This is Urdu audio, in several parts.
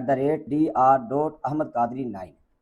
@dr.ahmedqadri9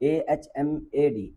AHMAD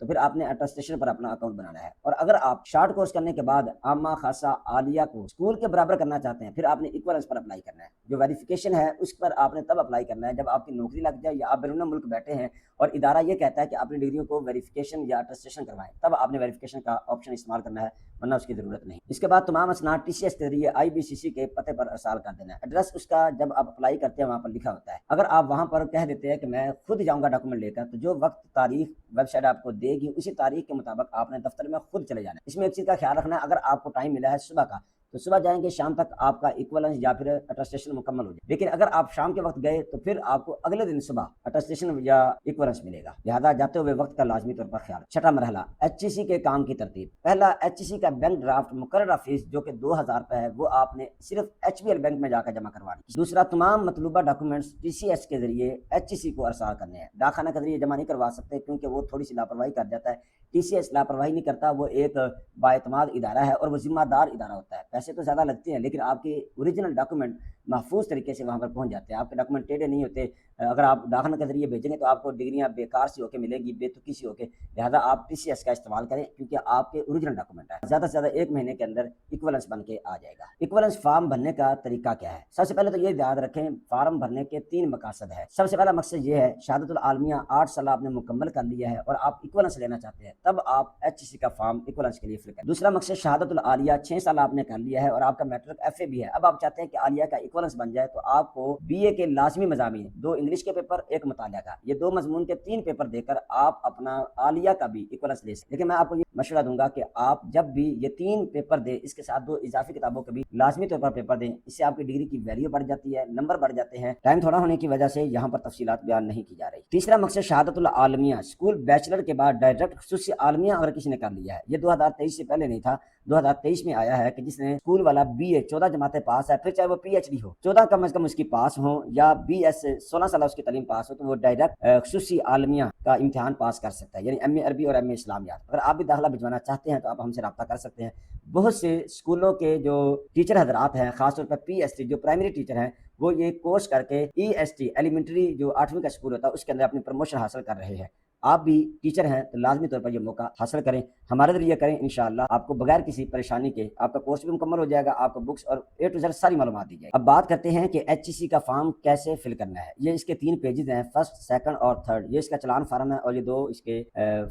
تو پھر آپ نے اٹسٹیشن پر اپنا اکاؤنٹ بنانا ہے۔ اور اگر آپ شارٹ کورس کرنے کے بعد عامہ خاصہ عالیہ کو اسکول کے برابر کرنا چاہتے ہیں، پھر آپ نے ایکولنس پر اپلائی کرنا ہے۔ جو ویریفیکیشن ہے اس پر آپ نے تب اپلائی کرنا ہے جب آپ کی نوکری لگ جائے یا آپ بیرون ملک بیٹھے ہیں اور ادارہ یہ کہتا ہے کہ اپنی ڈگریوں کو ویریفیکیشن یا اٹسٹیشن کروائیں، تب آپ نے ویریفیکیشن کا آپشن استعمال کرنا ہے، ورنہ اس کی ضرورت نہیں۔ اس کے بعد تمام اسناد ٹی سی ایس کے ذریعے IBCC کے پتے پر ارسال کر دینا ہے۔ ایڈریس اس کا جب آپ اپلائی کرتے ہیں وہاں پر لکھا ہوتا ہے۔ اگر آپ وہاں پر کہہ دیتے ہیں کہ میں خود جاؤں گا ڈاکومنٹ لے کر، تو جو وقت تاریخ ویب سائٹ آپ کو دے گی اسی تاریخ کے مطابق آپ نے دفتر میں خود چلے جانا ہے۔ اس میں ایک چیز کا خیال رکھنا ہے، اگر آپ کو ٹائم ملا ہے صبح کا تو صبح جائیں گے، شام تک آپ کا ایکولنس یا پھر اٹسٹیشن مکمل ہو جائے۔ لیکن اگر آپ شام کے وقت گئے تو پھر آپ کو اگلے دن صبح اٹسٹیشن یا ایکولنس ملے گا، لہذا جاتے ہوئے وقت کا لازمی طور پر خیال۔ چھٹا مرحلہ HEC کے کام کی ترتیب۔ پہلا، HEC کا بینک ڈرافٹ مقررہ فیس جو کہ 2000 روپے ہے وہ آپ نے صرف HBL بینک میں جا کر جمع کروانی۔ دوسرا، تمام مطلوبہ ڈاکومنٹس TCS کے ذریعے HEC کو ارسال کرنے ہیں۔ ڈاک خانہ کے ذریعے جمع نہیں کروا سکتے کیونکہ وہ تھوڑی سی لاپرواہی کر جاتا ہے۔ TCS لاپرواہی نہیں کرتا، وہ ایک بااعتماد ادارہ ہے اور وہ ذمہ دار ادارہ ہوتا ہے۔ پیسے تو زیادہ لگتے ہیں لیکن آپ کے اوریجنل ڈاکومنٹ محفوظ طریقے سے وہاں پر پہنچ جاتے ہیں، آپ کے ڈاکومنٹ ٹیڑھے نہیں ہوتے۔ اگر آپ ڈاکخانہ کے ذریعے بھیجیں گے تو آپ کو ڈگریاں بیکار سی ہو کے ملے گی، بے تکی سی ہو کے، لہٰذا آپ TCS کا استعمال کریں کیونکہ آپ کے اوریجنل ڈاکومنٹ ہے۔ زیادہ سے زیادہ 1 مہینے کے اندر ایکولنس بن کے آ جائے گا۔ ایکولنس فارم بھرنے کا طریقہ کیا ہے؟ سب سے پہلے تو یہ یاد رکھیں، فارم بھرنے کے 3 مقاصد ہے۔ سب سے پہلا مقصد یہ ہے، شہادت العالمیہ 8 سال آپ نے مکمل کر لیا ہے اور آپ ایکولنس لینا چاہتے ہیں، تب آپ HEC کا فارم ایکولنس کے لیے فل کریں۔ دوسرا مقصد، شہادت العالیہ 6 سال آپ نے کر لیا ہے اور آپ کا میٹرک FA بھی ہے، اب آپ چاہتے ہیں کہ عالیہ کا ایکولنس بن جائے تو آپ کو BA کے لازمی مضامین، 2 انگلش کے پیپر، 1 مطالعہ کا، یہ 2 مضمون کے 3 پیپر دے کر آپ اپنا عالیہ کا بھی ایکولنس لے سکتے ہیں۔ لیکن میں آپ کو یہ مشورہ دوں گا کہ آپ جب بھی یہ 3 پیپر دیں، اس کے ساتھ 2 اضافی کتابوں کے بھی لازمی طور پر پیپر دیں، اس سے آپ کی ڈگری کی ویلیو بڑھ جاتی ہے، نمبر بڑھ جاتے ہیں۔ ٹائم تھوڑا ہونے کی وجہ سے یہاں پر تفصیلات بیان نہیں کی جا رہی۔ تیسرا مقصد، شہادت العالمیہ اسکول بیچلر کے بعد ڈائریکٹ خصوصی عالمیہ اگر کسی نے کر لیا ہے، یہ 2023 سے پہلے نہیں تھا، 2023 میں آیا ہے کہ جس نے اسکول والا BA 14 جماعتیں پاس ہے، پھر چاہے وہ PhD ہو، 14 کم از کم اس کی پاس ہو یا BS 16 سال اس کی تعلیم پاس ہو، تو وہ ڈائریکٹ خصوصی عالمیہ کا امتحان پاس کر سکتا ہے، یعنی MA عربی اور MA اسلامیات۔ اگر آپ بھی داخلہ بھجوانا چاہتے ہیں تو آپ ہم سے رابطہ کر سکتے ہیں۔ بہت سے اسکولوں کے جو ٹیچر حضرات ہیں، خاص طور پر PST جو پرائمری ٹیچر ہیں، وہ یہ کورس کر کے EST ایلیمنٹری جو 8ویں کا اسکول ہوتا ہے اس کے اندر اپنی پروموشن حاصل کر رہے ہیں۔ آپ بھی ٹیچر ہیں تو لازمی طور پر یہ موقع حاصل کریں، ہمارے ذریعے کریں، انشاءاللہ آپ کو بغیر کسی پریشانی کے آپ کا کورس بھی مکمل ہو جائے گا، آپ کو بکس اور A to Z ساری معلومات دی جائے گی۔ اب بات کرتے ہیں کہ HEC کا فارم کیسے فل کرنا ہے۔ یہ اس کے 3 پیجز ہیں، فرسٹ، سیکنڈ اور تھرڈ۔ یہ اس کا چلان فارم ہے اور یہ 2 اس کے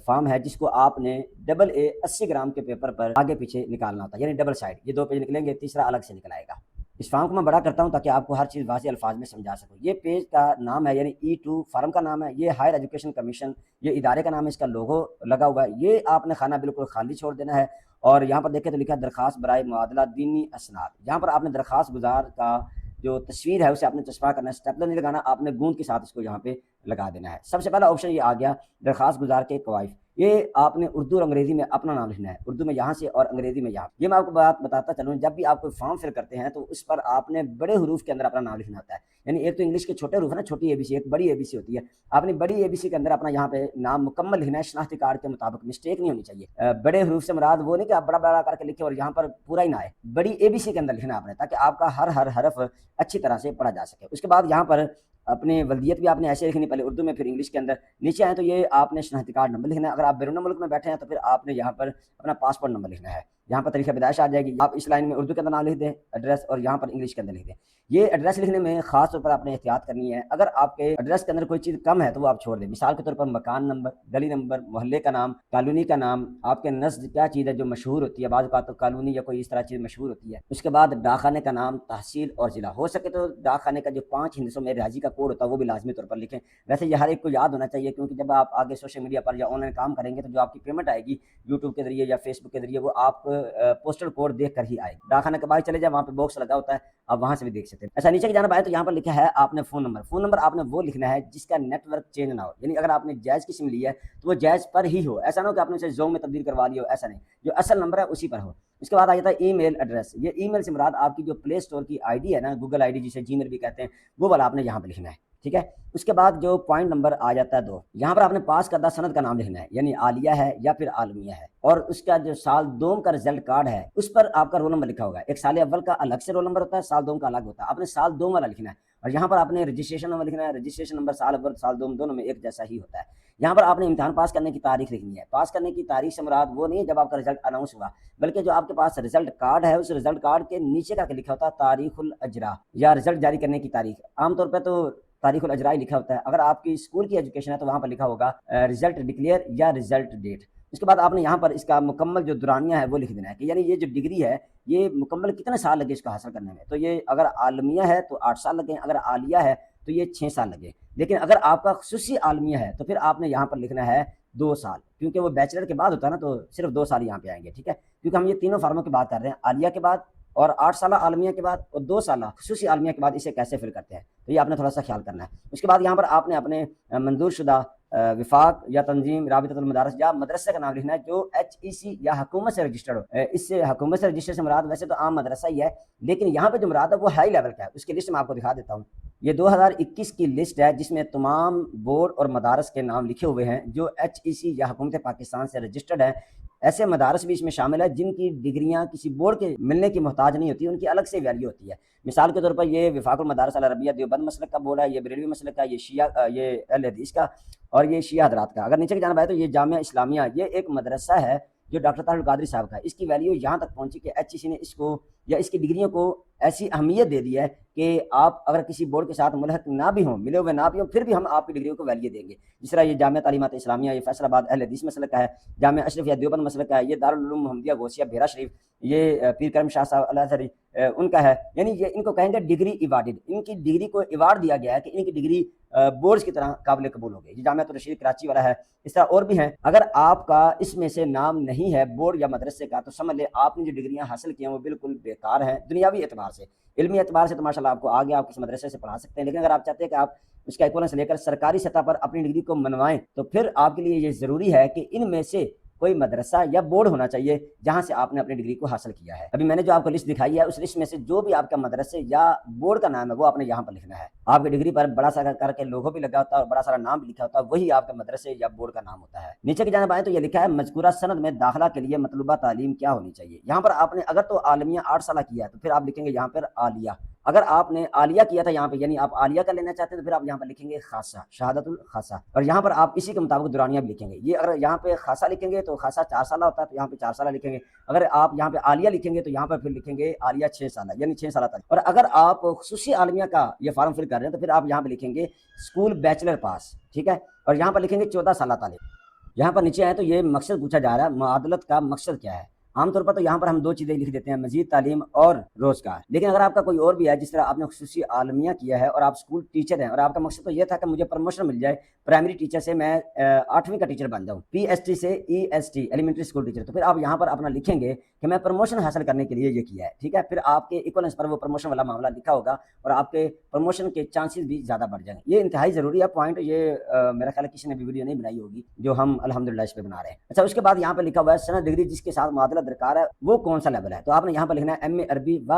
فارم ہے جس کو آپ نے AA 80 گرام کے پیپر پر آگے پیچھے نکالنا ہوتا ہے، یعنی ڈبل سائڈ، یہ 2 پیج نکلیں گے، تیسرا الگ سے نکل آئے گا۔ اس فارم کو میں بڑا کرتا ہوں تاکہ آپ کو ہر چیز واضح الفاظ میں سمجھا سکوں۔ یہ پیج کا نام ہے، یعنی E2 فارم کا نام ہے، یہ ہائر ایجوکیشن کمیشن، یہ ادارے کا نام ہے، اس کا لوگو لگا ہوا ہے۔ یہ آپ نے خانہ بالکل خالی چھوڑ دینا ہے اور یہاں پر دیکھیں تو لکھا ہے درخواست برائے معادلہ دینی اسناد۔ یہاں پر آپ نے درخواست گزار کا جو تصویر ہے اسے آپ نے چسپاں کرنا ہے، اسٹیپلر نہیں لگانا، آپ نے گوند کے ساتھ اس کو یہاں پہ لگا دینا ہے۔ سب سے پہلا آپشن یہ آ گیا درخواست گزار کے کوائف، یہ آپ نے اردو اور انگریزی میں اپنا نام لکھنا ہے، اردو میں یہاں سے اور انگریزی میں یہاں۔ یہ میں آپ کو بات بتاتا چلوں، جب بھی آپ کوئی فارم فل کرتے ہیں تو اس پر آپ نے بڑے حروف کے اندر اپنا نام لکھنا ہوتا ہے، یعنی ایک تو انگلش کے چھوٹے حروف ہے نا، چھوٹی ABC، ایک بڑی ABC ہوتی ہے، آپ نے بڑی ABC کے اندر اپنا یہاں پہ نام مکمل لکھنا ہے، شناختی کارڈ کے مطابق، مسٹیک نہیں ہونی چاہیے۔ بڑے حروف سے مراد وہ نہیں کہ آپ بڑا بڑا کر کے لکھیں اور یہاں پر پورا ہی نہ آئے، بڑی ABC کے اندر لکھنا ہے آپ نے، تاکہ آپ کا ہر حرف اچھی طرح سے پڑھا جا سکے۔ اس کے بعد یہاں پر اپنے ولدیت بھی آپ نے ایسے لکھنی، پہلے اردو میں پھر انگلش کے اندر، نیچے آئیں تو یہ آپ نے شناختی کارڈ نمبر لکھنا ہے۔ اگر آپ بیرون ملک میں بیٹھے ہیں تو پھر آپ نے یہاں پر اپنا پاسپورٹ نمبر لکھنا ہے، یہاں پر تاریخ پیدائش آ جائے گی، آپ اس لائن میں اردو کے اندر نام لکھ دیں ایڈریس، اور یہاں پر انگلش کے اندر لکھ دیں۔ یہ ایڈریس لکھنے میں خاص طور پر آپ نے احتیاط کرنی ہے، اگر آپ کے ایڈریس کے اندر کوئی چیز کم ہے تو وہ آپ چھوڑ دیں، مثال کے طور پر مکان نمبر، گلی نمبر، محلے کا نام، کالونی کا نام، آپ کے نزد کیا چیز ہے جو مشہور ہوتی ہے، بعض اوقات تو کالونی یا کوئی اس طرح چیز مشہور ہوتی ہے۔ اس کے بعد ڈاک خانے کا نام، تحصیل اور ضلع، ہو سکے تو ڈاک خانے کا جو 5 ہندسوں میں رہائشی کا کوڈ ہوتا ہے وہ بھی لازمی طور پر لکھیں۔ ویسے یہ ہر ایک کو یاد ہونا چاہیے کیونکہ جب آپ آگے سوشل میڈیا پر یا آن لائن کام کریں گے تو جو آپ کی پیمنٹ آئے گی یوٹیوب کے ذریعے یا فیس بک کے ذریعے، وہ آپ پوسٹل کوڈ دیکھ کر ہی آئے گی۔ ڈاک خانے کے باہر چلے جائیں، وہاں پہ باکس لگا ہوتا ہے، آپ وہاں سے بھی دیکھ سکتے ہیں۔ ایسا نیچے کی جانب آئے تو یہاں پر لکھا ہے آپ نے فون نمبر آپ نے وہ لکھنا ہے جس کا نیٹ ورک چینج نہ ہو، یعنی اگر آپ نے جائز کی سم لی ہے تو وہ جائز پر ہی ہو، ایسا نہ ہو کہ آپ نے اسے زوم میں تبدیل کروا لیا ہو، ایسا نہیں، جو اصل نمبر ہے اسی پر ہو۔ اس کے بعد آ جاتا ہے ای میل ایڈریس، یہ ای میل سے مراد آپ کی جو پلے اسٹور کی ID ہے نا، گوگل ID جسے جی میل بھی کہتے ہیں، وہ والا آپ نے یہاں پہ لکھنا ہے، ٹھیک ہے۔ اس کے بعد جو پوائنٹ نمبر آ جاتا ہے 2، یہاں پر آپ نے پاس کردہ سند کا نام لکھنا ہے، یعنی عالیہ ہے یا پھر عالمیہ ہے، اور اس کا جو سال دوم کا رزلٹ کارڈ ہے اس پر آپ کا رول نمبر لکھا ہوگا۔ ایک سال اول کا الگ سے رول نمبر ہوتا ہے، سال دوم کا الگ ہوتا ہے، آپ نے سال دوم والا لکھنا ہے، اور یہاں پر آپ نے رجسٹریشن نمبر لکھنا ہے، رجسٹریشن نمبر سال اول سال دوم دونوں میں ایک جیسا ہی ہوتا ہے۔ یہاں پر آپ نے امتحان پاس کرنے کی تاریخ لکھنی ہے۔ پاس کرنے کی تاریخ سے مراد وہ نہیں ہے جب آپ کا رزلٹ اناؤنس ہوا، بلکہ جو آپ کے پاس رزلٹ کارڈ ہے اس رزلٹ کارڈ کے نیچے کر کے لکھا ہوتا ہے تاریخ الاجرا یا رزلٹ جاری کرنے کی تاریخ۔ عام طور پہ تو تاریخ الاجرا ہی لکھا ہوتا ہے، اگر آپ کی اسکول کی ایجوکیشن ہے تو وہاں پر لکھا ہوگا رزلٹ ڈکلیئر یا رزلٹ ڈیٹ۔ اس کے بعد آپ نے یہاں پر اس کا مکمل جو دورانیہ ہے وہ لکھ دینا ہے، کہ یعنی یہ جو ڈگری ہے یہ مکمل کتنے سال لگے اس کو حاصل کرنے میں۔ تو یہ اگر عالمیہ ہے تو 8 سال لگے، اگر عالیہ ہے تو یہ 6 سال لگے، لیکن اگر آپ کا خصوصی عالمیہ ہے تو پھر آپ نے یہاں پر لکھنا ہے 2 سال، کیونکہ وہ بیچلر کے بعد ہوتا ہے نا، تو صرف 2 سال یہاں پہ آئیں گے، ٹھیک ہے، کیونکہ ہم یہ تینوں فارموں کی بات کر رہے ہیں، عالیہ کے بعد اور 8 سالہ عالمیہ کے بعد اور 2 سالہ خصوصی عالمیہ کے بعد اسے کیسے فل کرتے ہیں، تو یہ آپ نے تھوڑا سا خیال کرنا ہے۔ اس کے بعد یہاں پر آپ نے اپنے منظور شدہ وفاق یا تنظیم رابطۃ المدارس یا مدرسے کا نام لکھنا ہے جو HEC یا حکومت سے رجسٹرڈ ہو۔ اس سے حکومت سے رجسٹر سے مراد ویسے تو عام مدرسہ ہی ہے، لیکن یہاں پہ جو مراد ہے وہ ہائی لیول کا ہے، اس کی لسٹ میں آپ کو دکھا دیتا ہوں۔ یہ 2021 کی لسٹ ہے جس میں تمام بورڈ اور مدارس کے نام لکھے ہوئے ہیں جو HEC یا حکومت پاکستان سے رجسٹرڈ ہیں۔ ایسے مدارس بھی اس میں شامل ہے جن کی ڈگریاں کسی بورڈ کے ملنے کی محتاج نہیں ہوتی، ان کی الگ سے ویلیو ہوتی ہے۔ مثال کے طور پر یہ وفاق المدارس العربیہ دیوبند مسلک کا بورڈ ہے، یہ بریلوی مسلک کا، یہ شیعہ، یہ اہل حدیث کا، اور یہ شیعہ حضرات کا۔ اگر نیچے کی جانب آئے تو یہ جامعہ اسلامیہ، یہ ایک مدرسہ ہے جو ڈاکٹر طاہر القادری صاحب کا ہے۔ اس کی ویلیو یہاں تک پہنچی کہ HEC نے اس کو یا اس کی ڈگریوں کو ایسی اہمیت دے دی ہے کہ آپ اگر کسی بورڈ کے ساتھ ملحق نہ بھی ہوں، ملے ہوئے نہ بھی ہوں، پھر بھی ہم آپ کی ڈگریوں کو ویلیو دیں گے۔ جس طرح یہ جامعہ تعلیمات اسلامیہ، یہ فیصل آباد اہل حدیث مسلک کا ہے، جامعہ اشرفیہ دیوبند مسلک کا ہے، یہ دارالعلوم محمدیہ غوثیہ بھیرا شریف، یہ پیر کرم شاہ صاحب الازہری ان کا ہے۔ یعنی یہ ان کو کہیں گے ڈگری ایوارڈڈ، ان کی ڈگری کو ایوارڈ دیا گیا ہے کہ ان کی ڈگری بورڈز کی طرح قابل قبول ہو گئی۔ یہ جامعہ الرشید کراچی والا ہے، اس طرح اور بھی ہیں۔ اگر آپ کا اس میں سے نام نہیں ہے بورڈ یا مدرسے کا تو سمجھ لیں آپ نے جو ڈگریاں حاصل کی ہیں وہ بالکل بیکار ہیں دنیاوی اعتبار سے۔ علمی اعتبار سے تو ماشاءاللہ آپ کو آگے آپ کس مدرسے سے پڑھا سکتے ہیں، لیکن اگر آپ چاہتے ہیں کہ آپ اس کا ایکولنس لے کر سرکاری سطح پر اپنی ڈگری کو منوائیں تو پھر آپ کے لیے یہ ضروری ہے کہ ان میں سے کوئی مدرسہ یا بورڈ ہونا چاہیے جہاں سے آپ نے اپنی ڈگری کو حاصل کیا ہے۔ ابھی میں نے جو آپ کو لسٹ دکھائی ہے اس لسٹ میں سے جو بھی آپ کا مدرسے یا بورڈ کا نام ہے وہ آپ نے یہاں پر لکھنا ہے۔ آپ کی ڈگری پر بڑا سارا کر کے لوگو بھی لگا ہوتا ہے اور بڑا سارا نام بھی لکھا ہوتا ہے، وہی آپ کے مدرسے یا بورڈ کا نام ہوتا ہے۔ نیچے کی جانب آئیں تو یہ لکھا ہے مذکورہ سند میں داخلہ کے لیے مطلوبہ تعلیم کیا ہونی چاہیے۔ یہاں پر آپ نے اگر تو عالمیہ 8 سالہ کیا ہے تو پھر آپ لکھیں گے یہاں پر عالیہ۔ اگر آپ نے عالیہ کیا تھا یہاں پہ یعنی آپ عالیہ کا لینا چاہتے ہیں تو پھر آپ یہاں پر لکھیں گے خاصہ، شہادت الخاصہ، اور یہاں پر آپ اسی کے مطابق دورانیہ بھی لکھیں گے۔ یہ اگر یہاں پہ خاصہ لکھیں گے تو خاصہ 4 سالہ ہوتا ہے تو یہاں پہ 4 سالہ لکھیں گے۔ اگر آپ یہاں پہ عالیہ لکھیں گے تو یہاں پر پھر لکھیں گے عالیہ 6 سالہ، یعنی 6 سالہ تک۔ اور اگر آپ خصوصی عالمیہ کا یہ فارم فل کر رہے ہیں تو پھر آپ یہاں پہ لکھیں گے اسکول بیچلر پاس، ٹھیک ہے، اور یہاں پر لکھیں گے 14 سالہ تعلیم۔ یہاں پر نیچے آئے تو یہ مقصد پوچھا جا رہا ہے معادلت کا مقصد کیا ہے۔ عام طور پر تو یہاں پر ہم 2 چیزیں لکھ دیتے ہیں، مزید تعلیم اور روزگار، لیکن اگر آپ کا کوئی اور بھی ہے جس طرح آپ نے خصوصی عالمیہ کیا ہے اور آپ اسکول ٹیچر ہیں اور آپ کا مقصد تو یہ تھا کہ مجھے پروموشن مل جائے، پرائمری ٹیچر سے میں 8ویں کا ٹیچر بن جاؤں، PST سے EST ایلیمنٹری اسکول ٹیچر، تو پھر آپ یہاں پر اپنا لکھیں گے کہ میں پروموشن حاصل کرنے کے لیے یہ کیا ہے، ٹھیک ہے۔ پھر آپ کے ایکولنس پر وہ پروموشن والا معاملہ لکھا ہوگا اور آپ کے پروموشن کے چانسز بھی زیادہ بڑھ جائیں گے۔ یہ انتہائی ضروری ہے پوائنٹ، یہ میرا خیال ہے کسی نے بھی ویڈیو نہیں بنائی ہوگی جو ہم الحمدللہ اس پہ بنا رہے ہیں۔ اچھا، اس کے بعد یہاں پہ لکھا ہوا ہے سند ڈگری جس کے ساتھ معادلہ درکار ہے وہ کون سا لیول ہے، تو آپ نے یہاں پہ لکھنا ہے MA عربی و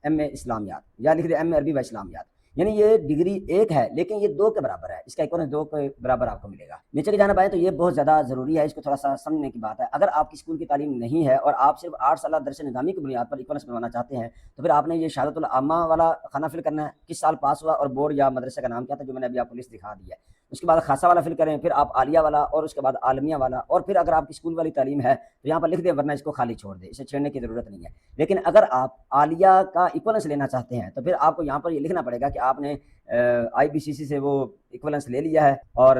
MA اسلامیات، یا لکھ دیں MA عربی و اسلامیات، یعنی یہ ڈگری 1 ہے لیکن یہ 2 کے برابر ہے، اس کا ایکولنس 2 کے برابر آپ کو ملے گا۔ نیچے کی جانب آئیں تو یہ بہت زیادہ ضروری ہے، اس کو تھوڑا سا سمجھنے کی بات ہے۔ اگر آپ کی اسکول کی تعلیم نہیں ہے اور آپ صرف 8 سالہ درس نظامی کی بنیاد پر ایکولنس بنوانا چاہتے ہیں تو پھر آپ نے یہ شہادت العامہ والا خانہ فل کرنا ہے، کس سال پاس ہوا اور بورڈ یا مدرسے کا نام کیا تھا جو میں نے ابھی آپ کو لسٹ دکھا دی ہے۔ اس کے بعد خاصہ والا فل کریں، پھر آپ عالیہ والا، اور اس کے بعد عالمیہ والا، اور پھر اگر آپ کی اسکول والی تعلیم ہے تو یہاں پر لکھ دیں، ورنہ اس کو خالی چھوڑ دیں، اسے چھیڑنے کی ضرورت نہیں ہے۔ لیکن اگر آپ عالیہ کا ایکولنس لینا چاہتے ہیں تو پھر آپ کو یہاں پر یہ لکھنا پڑے گا کہ آپ نے IBCC سے وہ ایکولنس لے لیا ہے اور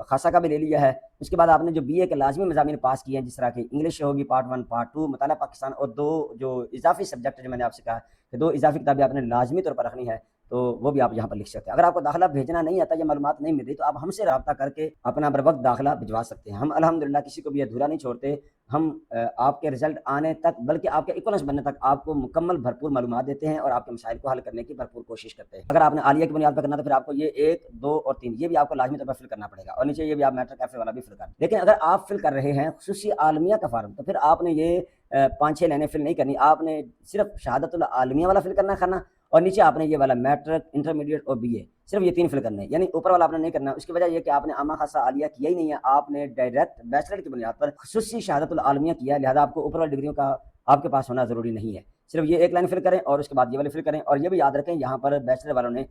خاصہ کا بھی لے لیا ہے۔ اس کے بعد آپ نے جو BA کے لازمی مضامین پاس کیے ہیں جس طرح کہ انگلش ہوگی پارٹ 1 پارٹ 2 مطالعہ پاکستان، اور 2 جو اضافی سبجیکٹ جو میں نے آپ سے کہا کہ 2 اضافی کتابیں آپ نے لازمی طور پر رکھنی ہے تو وہ بھی آپ یہاں پر لکھ سکتے ہیں۔ اگر آپ کو داخلہ بھیجنا نہیں آتا یا معلومات نہیں مل رہی تو آپ ہم سے رابطہ کر کے اپنا بر وقت داخلہ بھجوا سکتے ہیں۔ ہم الحمدللہ کسی کو بھی ادھورا نہیں چھوڑتے، ہم آپ کے رزلٹ آنے تک بلکہ آپ کے ایکولنس بننے تک آپ کو مکمل بھرپور معلومات دیتے ہیں اور آپ کے مسائل کو حل کرنے کی بھرپور کوشش کرتے ہیں۔ اگر آپ نے عالیہ کی بنیاد پر کرنا تو پھر آپ کو یہ 1 2 اور 3 یہ بھی آپ کو لازمی طور پر فل کرنا پڑے گا، اور نیچے یہ بھی آپ میٹرک کیفے والا بھی فل کریں۔ لیکن اگر آپ فل کر رہے ہیں خصوصی عالمیہ کا فارم تو پھر آپ نے یہ 5 6 لائنیں فل نہیں کرنی، آپ نے صرف شہادت العالمیہ والا فل کرنا ہے خانہ، اور نیچے آپ نے یہ والا میٹرک، انٹرمیڈیٹ اور BA، صرف یہ 3 فل کرنے ہیں، یعنی اوپر والا آپ نے نہیں کرنا۔ اس کی وجہ یہ کہ آپ نے عامہ خاصہ عالیہ کیا ہی نہیں ہے، آپ نے ڈائریکٹ بیچلر کی بنیاد پر خصوصی شہادت العالمیہ کیا ہے، لہٰذا آپ کو اوپر والی ڈگریوں کا آپ کے پاس ہونا ضروری نہیں ہے۔ صرف یہ ایک لائن فل کریں اور اس کے بعد یہ والی فل کریں، اور یہ بھی یاد رکھیں یہاں پر بیچلر والوں نے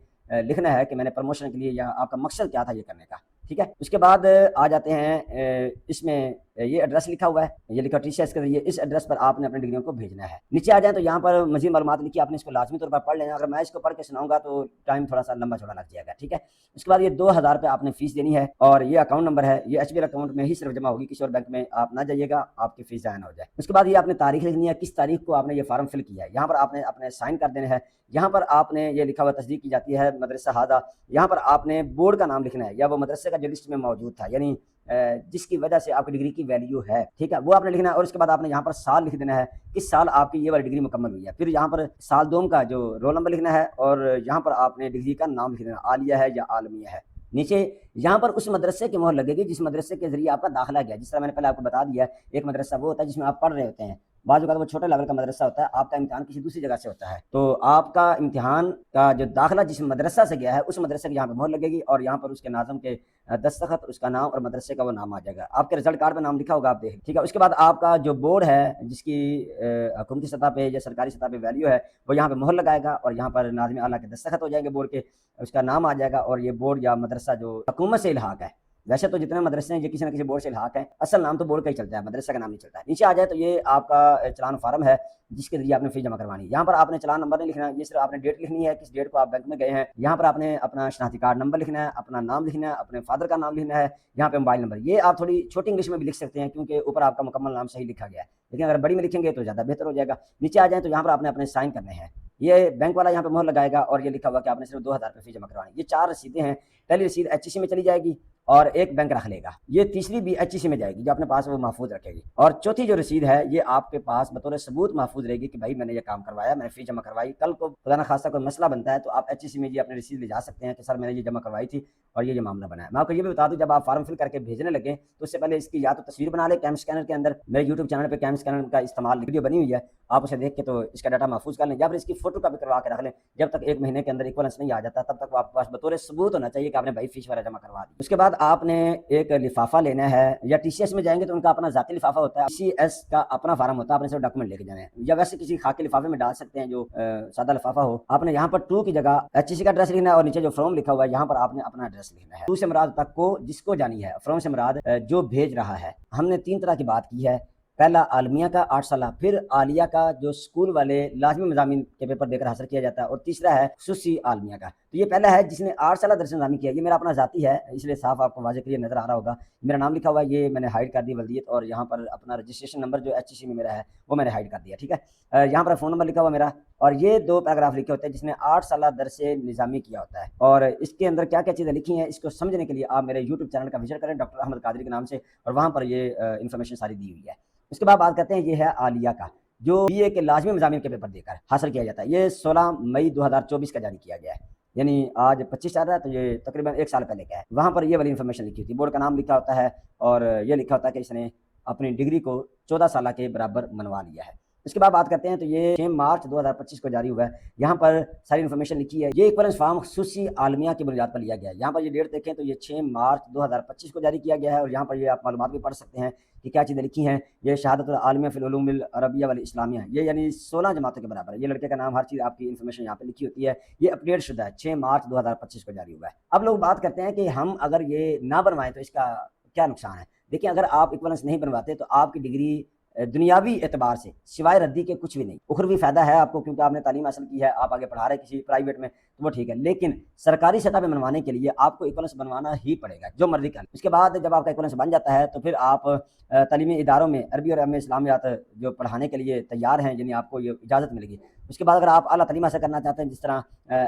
لکھنا ہے کہ میں نے پروموشن کے لیے، یا آپ کا مقصد کیا تھا یہ کرنے کا، ٹھیک ہے۔ اس کے بعد آ جاتے ہیں اس میں یہ ایڈریس لکھا ہوا ہے، یہ لکھا TCS کے ذریعے، اس ایڈریس پر آپ نے اپنی ڈگریوں کو بھیجنا ہے۔ نیچے آ جائیں تو یہاں پر مزید معلومات لکھی، آپ نے اس کو لازمی طور پر پڑھ لینا، اگر میں اس کو پڑھ کے سناؤں گا تو ٹائم تھوڑا سا لمبا چوڑا لگ جائے گا، ٹھیک ہے۔ اس کے بعد یہ 2000 روپے آپ نے فیس دینی ہے، اور یہ اکاؤنٹ نمبر ہے، یہ HBL اکاؤنٹ میں ہی صرف جمع ہوگی، کسی اور بینک میں آپ نہ جائیے گا، آپ کی فیس ضائع نہ ہو جائے۔ اس کے بعد یہ آپ نے تاریخ لکھنی ہے، کس تاریخ کو آپ نے یہ فارم فل کیا ہے، یہاں پر آپ نے اپنے سائن کر دینے ہیں۔ یہاں پر آپ نے یہ لکھا ہوا تصدیق کی جاتی ہے مدرسہ ہادہ، یہاں پر آپ نے بورڈ کا نام لکھنا ہے یا وہ مدرسے کا جو لسٹ میں موجود تھا، یعنی جس کی وجہ سے آپ کی ڈگری کی ویلیو ہے، ٹھیک ہے، وہ آپ نے لکھنا ہے۔ اور اس کے بعد آپ نے یہاں پر سال لکھ دینا ہے، کس سال آپ کی یہ والی ڈگری مکمل ہوئی ہے۔ پھر یہاں پر سال دوم کا جو رول نمبر لکھنا ہے، اور یہاں پر آپ نے ڈگری کا نام لکھ دینا، عالیہ ہے یا عالمیہ ہے۔ نیچے یہاں پر اس مدرسے کی مہر لگے گی جس مدرسے کے ذریعے آپ کا داخلہ گیا، جس طرح میں نے پہلے آپ کو بتا دیا ہے، ایک مدرسہ وہ ہوتا ہے جس میں آپ پڑھ رہے ہوتے ہیں، بعض اوقات وہ چھوٹے لیول کا مدرسہ ہوتا ہے، آپ کا امتحان کسی دوسری جگہ سے ہوتا ہے، تو آپ کا امتحان کا جو داخلہ جس مدرسہ سے گیا ہے اس مدرسے کی یہاں پہ مہر لگے گی، اور یہاں پر اس کے ناظم کے دستخط، اس کا نام اور مدرسے کا وہ نام آ جائے گا، آپ کے رزلٹ کارڈ پہ نام لکھا ہوگا، آپ دیکھ، ٹھیک ہے۔ اس کے بعد آپ کا جو بورڈ ہے جس کی حکومتی سطح پہ یا سرکاری سطح پہ ویلیو ہے، وہ یہاں پہ مہر لگائے گا، اور یہاں پر ناظم اعلیٰ کے دستخط ہو جائیں گے بورڈ کے، اس کا نام آ جائے گا، اور یہ بورڈ یا مدرسہ جو حکومت سے الحاق ہے، ویسے تو جتنے مدرسے ہیں یہ کسی نہ کسی بورڈ سے الحاق ہیں، اصل نام تو بورڈ کا ہی چلتا ہے، مدرسہ کا نام نہیں چلتا ہے۔ نیچے آ جائے تو یہ آپ کا چلان فارم ہے جس کے ذریعے آپ نے فیس جمع کروانی ہے۔ یہاں پر آپ نے چلان نمبر نہیں لکھنا ہے، یہ صرف آپ نے ڈیٹ لکھنی ہے، کس ڈیٹ کو آپ بینک میں گئے ہیں۔ یہاں پر آپ نے اپنا شناختی کارڈ نمبر لکھنا ہے، اپنا نام لکھنا ہے، اپنے فادر کا نام لکھنا ہے، یہاں پہ موبائل نمبر، یہ آپ تھوڑی چھوٹی انگلش میں بھی لکھ سکتے ہیں کیونکہ اوپر آپ کا مکمل نام صحیح لکھا گیا ہے، لیکن اگر بڑی میں لکھیں گے تو زیادہ بہتر ہو جائے گا۔ نیچے آ جائیں تو یہاں پر آپ نے اپنے سائن کرنے ہیں، یہ بینک والا یہاں پہ مہر لگائے گا، اور یہ لکھا ہوا کہ آپ نے صرف 2000 روپے فیس جمع کروانی ہے۔ یہ 4 رسیدیں ہیں، پہلی رسید HEC میں چلی جائے گی اور ایک بینک رکھ لے گا، یہ تیسری بھی HEC میں جائے گی جو اپنے پاس وہ محفوظ رکھے گی، اور چوتھی جو رسید ہے یہ آپ کے پاس بطور ثبوت محفوظ رہے گی کہ بھائی میں نے یہ کام کروایا، میں نے فیس جمع کروائی، کل کو خدا نہ خواستہ کوئی مسئلہ بنتا ہے تو آپ HEC میں یہ اپنی رسید لے جا سکتے ہیں کہ سر میں نے یہ جمع کروائی تھی اور یہ معاملہ بنا ہے۔ میں آپ کو یہ بھی بتا دوں جب آپ فارم فل کر کے بھیجنے لگیں تو اس سے پہلے اس کی یا تو تصویر بنا لیں کیم اسکینر کے اندر، میرے YouTube چینل پہ کیم اسکینر کا استعمال ویڈیو بنی ہوئی ہے، آپ اسے دیکھ کے تو اس کا ڈاٹا محفوظ کر لیں، یا پھر اس کی فوٹو کاپی کروا کے رکھ لیں، جب تک 1 مہینے کے اندر ایکویلنس نہیں آ جاتا تب تک وہ آپ کے پاس بطور ثبوت ہونا چاہیے کہ آپ نے بھائی فیس وغیرہ جمع کروا دی۔ اس کے بعد آپ نے ایک لفافہ لینا ہے، یا TCS میں جائیں گے تو ان کا اپنا ذاتی لفافہ ہوتا ہے، TCS کا اپنا فارم ہوتا ہے، آپ نے صرف ڈاکومنٹ لے کے جانے ہیں، یا ویسے کسی خاکی لفافے میں ڈال سکتے ہیں جو سادہ لفافہ ہو۔ آپ نے یہاں پر ٹو کی جگہ HEC کا ایڈریس لکھنا ہے، اور نیچے جو فرام لکھا ہوا ہے یہاں پر آپ نے اپنا ایڈریس لکھنا ہے۔ ٹو سے مراد تک کو جس کو جانی ہے، فرام سے مراد جو بھیج رہا ہے۔ ہم نے 3 طرح کی بات کی ہے، پہلا عالمیہ کا 8 سالہ، پھر عالیہ کا جو اسکول والے لازمی مضامین کے پیپر دے کر حاصل کیا جاتا ہے، اور تیسرا ہے خصوصی عالمیہ کا۔ تو یہ پہلا ہے جس نے 8 سالہ درس نظامی کیا، یہ میرا اپنا ذاتی ہے، اس لیے صاف آپ کو واضح کلیئر نظر آ رہا ہوگا، میرا نام لکھا ہوا ہے، یہ میں نے ہائڈ کر دی ولدیت، اور یہاں پر اپنا رجسٹریشن نمبر جو HEC میں میرا ہے وہ میں نے ہائڈ کر دیا، ٹھیک ہے۔ یہاں پر فون نمبر لکھا ہوا میرا، اور یہ 2 پیراگراف لکھے ہوتے ہیں جس نے 8 سالہ درس نظامی کیا ہوتا ہے، اور اس کے اندر کیا کیا چیزیں لکھی ہیں اس کو سمجھنے کے لیے آپ میرے YouTube چینل کا وزٹ کریں ڈاکٹر احمد قادری کے نام سے، اور وہاں پر یہ انفارمیشن ساری دی ہوئی ہے۔ اس کے بعد بات کرتے ہیں، یہ ہے عالیہ کا جو BA کے لازمی مضامین کے پیپر دے کر حاصل کیا جاتا ہے، یہ 16 مئی 2024 کا جاری کیا گیا ہے، یعنی آج 25 چل رہا ہے تو یہ تقریباً 1 سال پہلے کا ہے۔ وہاں پر یہ والی انفارمیشن لکھی ہوتی ہے، بورڈ کا نام لکھا ہوتا ہے، اور یہ لکھا ہوتا ہے کہ اس نے اپنی ڈگری کو 14 سالہ کے برابر منوا لیا ہے۔ اس کے بعد بات کرتے ہیں تو یہ 6 مارچ 2025 کو جاری ہوا ہے، یہاں پر ساری انفارمیشن لکھی ہے، یہ ایکویلنس فارم خصوصی عالمیہ کی بنیاد پر لیا گیا ہے۔ یہاں پر یہ ڈیٹ دیکھیں تو یہ 6 مارچ 2025 کو جاری کیا گیا ہے، اور یہاں پر یہ آپ معلومات بھی پڑھ سکتے ہیں کہ کیا چیزیں لکھی ہیں۔ یہ شہادت العالمیہ فی العلوم العربیہ والاسلامیہ، یہ یعنی 16 جماعتوں کے برابر ہے، یہ لڑکے کا نام، ہر چیز آپ کی انفارمیشن یہاں پہ لکھی ہوتی ہے، یہ اپڈیٹ شدہ ہے، 6 مارچ 2025 کو جاری ہوا ہے۔ اب لوگ بات کرتے ہیں کہ ہم اگر یہ نہ بنوائیں تو اس کا کیا نقصان ہے۔ دیکھیں اگر آپ ایکویلنس نہیں بنواتے تو آپ کی ڈگری دنیاوی اعتبار سے سوائے ردی کے کچھ بھی نہیں، اخروی فائدہ ہے آپ کو کیونکہ آپ نے تعلیم حاصل کی ہے، آپ آگے پڑھا رہے کسی پرائیویٹ میں تو وہ ٹھیک ہے، لیکن سرکاری سطح پہ بنوانے کے لیے آپ کو ایکویلنس بنوانا ہی پڑے گا جو مرضی کر۔ اس کے بعد جب آپ کا ایکویلنس بن جاتا ہے تو پھر آپ تعلیمی اداروں میں عربی اور ایم اسلامیات جو پڑھانے کے لیے تیار ہیں، یعنی آپ کو یہ اجازت ملے گی۔ اس کے بعد اگر آپ اعلیٰ تعلیم حاصل کرنا چاہتے ہیں جس طرح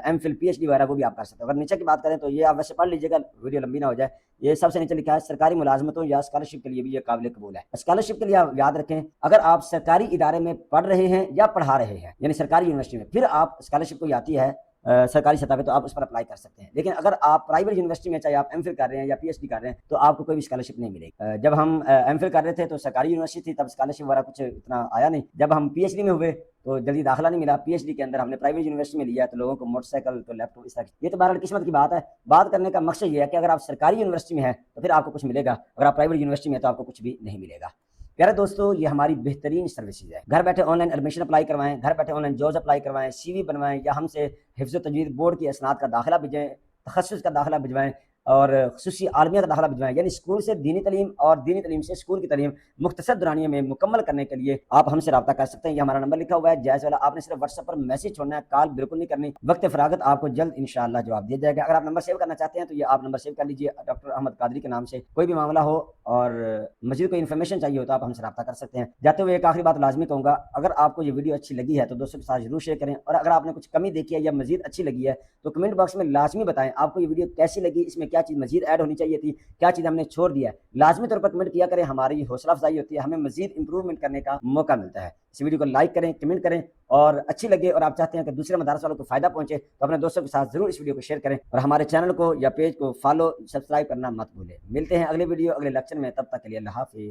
MPhil PhD وغیرہ وہ بھی آپ کر سکتے ہیں۔ اگر نیچے کی بات کریں تو یہ آپ ویسے پڑھ لیجیے گا، ویڈیو لمبی نہ ہو جائے، یہ سب سے نیچے لکھا ہے سرکاری ملازمتوں یا اسکالرشپ کے لیے بھی یہ قابل قبول ہے۔ اسکالرشپ کے لیے آپ یاد رکھیں اگر آپ سرکاری ادارے میں پڑھ رہے ہیں یا پڑھا رہے ہیں، یعنی سرکاری یونیورسٹی میں، پھر آپ اسکالرشپ کو آتی ہے سرکاری سطح پہ تو آپ اس پر اپلائی کر سکتے ہیں. لیکن اگر آپ پرائیویٹ یونیورسٹی میں چاہے آپ ایم فل کر رہے ہیں یا پی ایچ ڈی کر رہے ہیں تو آپ کو کوئی بھی اسکالرشپ نہیں ملے گی. جب ہم ایم فل کر رہے تھے تو سرکاری یونیورسٹی تھی، تب اسکالرشپ وغیرہ کچھ اتنا آیا نہیں. جب ہم پی ایچ ڈی میں ہوئے تو جلدی داخلہ نہیں ملا. پی ایچ ڈی کے اندر ہم نے پرائیویٹ یونیورسٹی میں لیا تو لوگوں کو موٹر سائیکل تو لیپ ٹاپ اس طرح. یہ تو بہرحال قسمت کی بات ہے. بات کرنے کا مقصد یہ ہے کہ اگر آپ سرکاری یونیورسٹی میں ہیں تو پھر آپ کو کچھ ملے گا، اگر آپ پرائیویٹ یونیورسٹی میں ہیں تو آپ کو کچھ بھی نہیں ملے گا. پیارے دوستو، یہ ہماری بہترین سروسز ہے. گھر بیٹھے آن لائن ایڈمیشن اپلائی کروائیں، گھر بیٹھے آن لائن جابز اپلائی کروائیں، سی وی بنوائیں، یا ہم سے حفظ و تجوید بورڈ کی اسناد کا داخلہ بھیجیں، تخصص کا داخلہ بھجوائیں اور خصوصی عالمیہ کا داخلہ بھجوائیں. یعنی اسکول سے دینی تعلیم اور دینی تعلیم سے اسکول کی تعلیم مختصر دورانیے میں مکمل کرنے کے لیے آپ ہم سے رابطہ کر سکتے ہیں. یہ ہمارا نمبر لکھا ہوا ہے جائز والا. آپ نے صرف واٹس ایپ پر میسج چھوڑنا ہے، کال بالکل نہیں کرنی. وقت فراغت آپ کو جلد انشاءاللہ جواب دیا جائے گا. اگر آپ نمبر سیو کرنا چاہتے ہیں تو یہ آپ نمبر سیو کر لیجیے، ڈاکٹر احمد قادری کے نام سے. کوئی بھی معاملہ ہو اور مزید کوئی انفارمیشن چاہیے ہو تو آپ ہم سے رابطہ کر سکتے ہیں. جاتے ہوئے ایک آخری بات لازمی کہوں گا، اگر آپ کو یہ ویڈیو اچھی لگی ہے تو دوستوں کے ساتھ ضرور شیئر کریں، اور اگر آپ نے کچھ کمی دیکھی ہے یا مزید اچھی لگی ہے تو کمنٹ باکس میں لازمی بتائیں آپ کو یہ ویڈیو کیسی لگی، اس میں کیا چیز مزید ایڈ ہونی چاہیے تھی، کیا چیز ہم نے چھوڑ دیا ہے. لازمی طور پر کمنٹ کیا کریں، ہماری حوصلہ افزائی ہوتی ہے، ہمیں مزید امپروومنٹ کرنے کا موقع ملتا ہے. اس ویڈیو کو لائک کریں، کمنٹ کریں، اور اچھی لگے اور آپ چاہتے ہیں کہ دوسرے مدارس والوں کو فائدہ پہنچے تو اپنے دوستوں کے ساتھ ضرور اس ویڈیو کو شیئر کریں، اور ہمارے چینل کو یا پیج کو فالو سبسکرائب کرنا مت بھولیں. ملتے ہیں اگلے ویڈیو اگلے لیکچر میں، تب تک کے لیے اللہ حافظ.